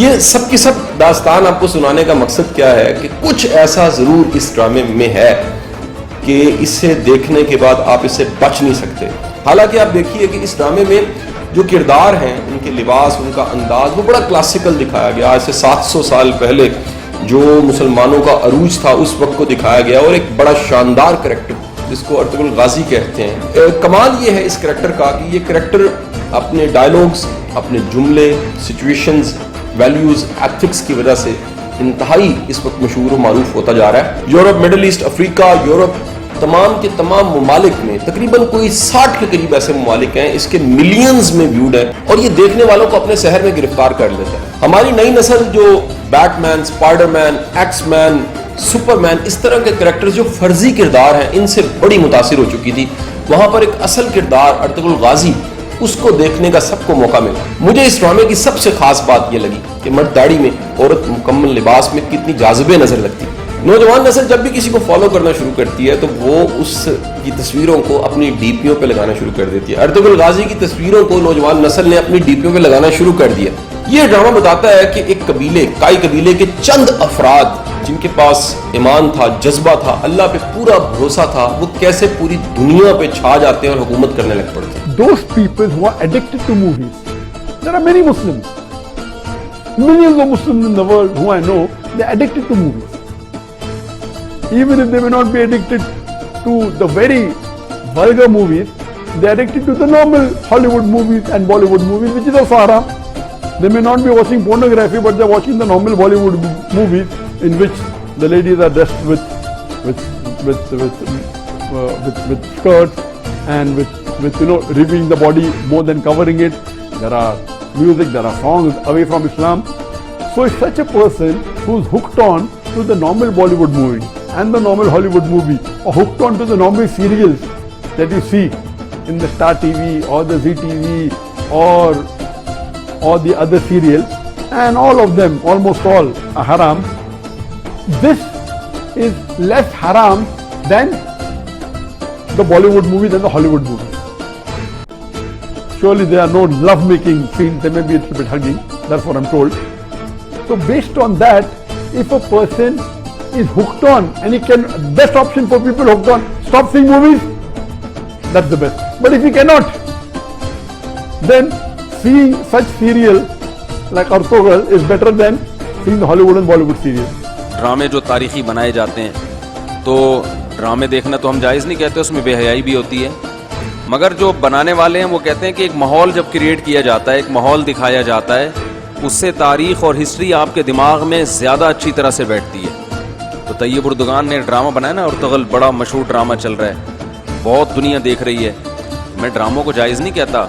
یہ سب کی سب داستان آپ کو سنانے کا مقصد کیا ہے کہ کچھ ایسا ضرور اس ڈرامے میں ہے کہ اسے دیکھنے کے بعد آپ اس سے بچ نہیں سکتے. حالانکہ آپ دیکھیے کہ اس ڈرامے میں جو کردار ہیں ان کے لباس، ان کا انداز وہ بڑا کلاسیکل دکھایا گیا. آج سے 700 سال پہلے جو مسلمانوں کا عروج تھا اس وقت کو دکھایا گیا، اور ایک بڑا شاندار کریکٹر جس کو ارطغرل غازی کہتے ہیں. کمال یہ ہے اس کریکٹر کا کہ یہ کریکٹر اپنے ڈائلاگز، اپنے جملے، سچویشنز، ویلیوز، ایتھکس کی وجہ سے انتہائی اس وقت مشہور و معروف ہوتا جا رہا ہے. یورپ، مڈل ایسٹ، افریقہ، یورپ، تمام کے تمام ممالک میں تقریباً کوئی 60 کے قریب ایسے ممالک ہیں، اس کے ملینز میں ویوڈ ہے، اور یہ دیکھنے والوں کو اپنے شہر میں گرفتار کر لیتا ہے. ہماری نئی نسل جو بیٹ مین، اسپائڈر مین، ایکس مین، سپر مین، اس طرح کے کریکٹر جو فرضی کردار ہیں ان سے بڑی متاثر ہو چکی تھی. وہاں پر ایک اصل کردار ارطغرل غازی، اس کو دیکھنے کا سب کو موقع ملا. مجھے اس ڈرامے کی سب سے خاص بات یہ لگی کہ مرد داڑھی میں، عورت مکمل لباس میں کتنی جاذبے نظر لگتی. نوجوان نسل جب بھی کسی کو فالو کرنا شروع کرتی ہے تو وہ اس کی تصویروں کو اپنی ڈی پیوں پہ لگانا شروع کر دیتی ہے. ارطغرل غازی کی تصویروں کو نوجوان نسل نے اپنی ڈی پیوں پہ لگانا شروع کر دیا. یہ ڈرامہ بتاتا ہے کہ ایک قبیلے، کائی قبیلے کے چند افراد جن کے پاس ایمان تھا، جذبہ تھا، اللہ پہ پورا بھروسہ تھا، وہ کیسے پوری دنیا پہ چھا جاتے ہیں اور حکومت کرنے لگ پڑتے ہیں. Those people who are addicted to movies, there are many Muslims, millions of Muslims in the world who I know, they are addicted to movies. Even if they may not be addicted to the very vulgar movies, they are addicted to the normal Hollywood movies and Bollywood movies, which is also haram. They may not be watching pornography, but they are watching the normal Bollywood movies in which the ladies are dressed with skirts and with revealing the body more than covering it. There are music, there are songs away from Islam. So if such a person who's hooked on to the normal Bollywood movie and the normal Hollywood movie, or hooked on to the normal serials that you see in the Star TV or the Zee TV or the other serials, and all of them, almost all, are haram, this is less haram than the Bollywood movies and the Hollywood movies. Surely there are no love-making scenes, there may be a little bit hugging, that's what I'm told. So based on that, if a person is hooked on, and he can, best option for people hooked on, stop seeing movies, that's the best. But if he cannot, then seeing such serial like Artogral is better than seeing the Hollywood and Bollywood serials. ڈرامے جو تاریخی بنائے جاتے ہیں تو ڈرامے دیکھنا تو ہم جائز نہیں کہتے، اس میں بے حیائی بھی ہوتی ہے، مگر جو بنانے والے ہیں وہ کہتے ہیں کہ ایک ماحول جب کریٹ کیا جاتا ہے، ایک ماحول دکھایا جاتا ہے، اس سے تاریخ اور ہسٹری آپ کے دماغ میں زیادہ اچھی طرح سے بیٹھتی ہے. تو طیب اردگان نے ڈرامہ بنایا نا ارطغرل، بڑا مشہور ڈرامہ چل رہا ہے، بہت دنیا دیکھ رہی ہے. میں ڈراموں کو جائز نہیں کہتا،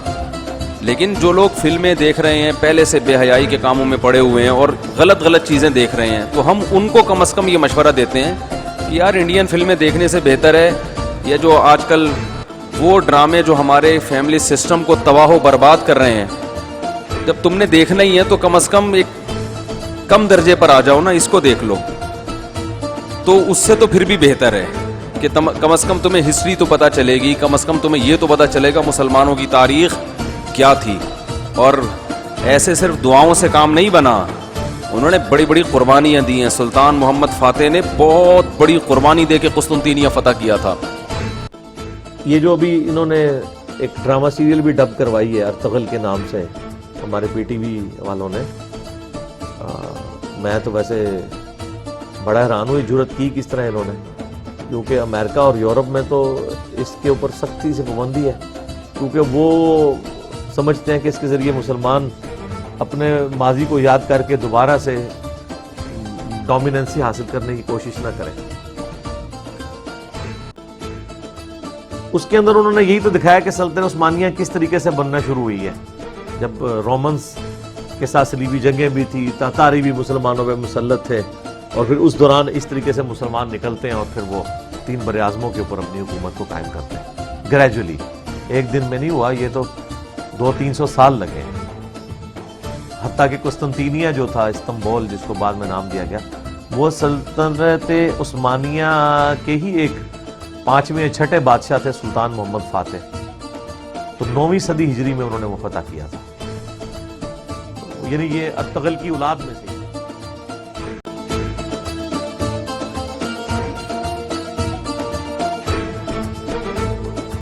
لیکن جو لوگ فلمیں دیکھ رہے ہیں پہلے سے بے حیائی کے کاموں میں پڑے ہوئے ہیں اور غلط چیزیں دیکھ رہے ہیں، تو ہم ان کو کم از کم یہ مشورہ دیتے ہیں کہ یار انڈین فلمیں دیکھنے سے بہتر ہے یا جو آج کل وہ ڈرامے جو ہمارے فیملی سسٹم کو تباہ و برباد کر رہے ہیں، جب تم نے دیکھنا ہی ہے تو کم از کم ایک کم درجے پر آ جاؤ نا، اس کو دیکھ لو. تو اس سے تو پھر بھی بہتر ہے کہ کم از کم تمہیں ہسٹری تو پتہ چلے گی، کم از کم تمہیں یہ تو پتہ چلے گا مسلمانوں کی تاریخ کیا تھی. اور ایسے صرف دعاؤں سے کام نہیں بنا، انہوں نے بڑی بڑی قربانیاں دی ہیں. سلطان محمد فاتح نے بہت بڑی قربانی دے کے قسطنطینیہ فتح کیا تھا. یہ جو ابھی انہوں نے ایک ڈرامہ سیریل بھی ڈب کروائی ہے ارطغرل کے نام سے ہمارے پی ٹی وی والوں نے، میں تو ویسے بڑا حیران ہوں یہ جرأت کی کس طرح انہوں نے، کیونکہ امریکہ اور یورپ میں تو اس کے اوپر سختی سے پابندی ہے، کیونکہ وہ سمجھتے ہیں کہ اس کے ذریعے مسلمان اپنے ماضی کو یاد کر کے دوبارہ سے ڈومیننسی حاصل کرنے کی کوشش نہ کریں. اس کے اندر انہوں نے یہی تو دکھایا کہ سلطنت عثمانیہ کس طریقے سے بننا شروع ہوئی ہے. جب رومنز کے ساتھ صلیبی جنگیں بھی تھی، تاتاری بھی مسلمانوں پہ مسلط تھے، اور پھر اس دوران اس طریقے سے مسلمان نکلتے ہیں اور پھر وہ 3 براعظموں کے اوپر اپنی حکومت کو قائم کرتے ہیں گریجولی. ایک دن میں نہیں ہوا، یہ تو 200-300 سال لگے ہیں. حتیٰ کہ قسطنطینیہ جو تھا، استنبول جس کو بعد میں نام دیا گیا، وہ سلطنت عثمانیہ کے ہی ایک 5ویں یا 6ٹھے بادشاہ تھے سلطان محمد فاتح. تو 9ویں صدی ہجری میں انہوں نے وہ فتح کیا تھا. یعنی یہ ارطغرل کی اولاد میں سے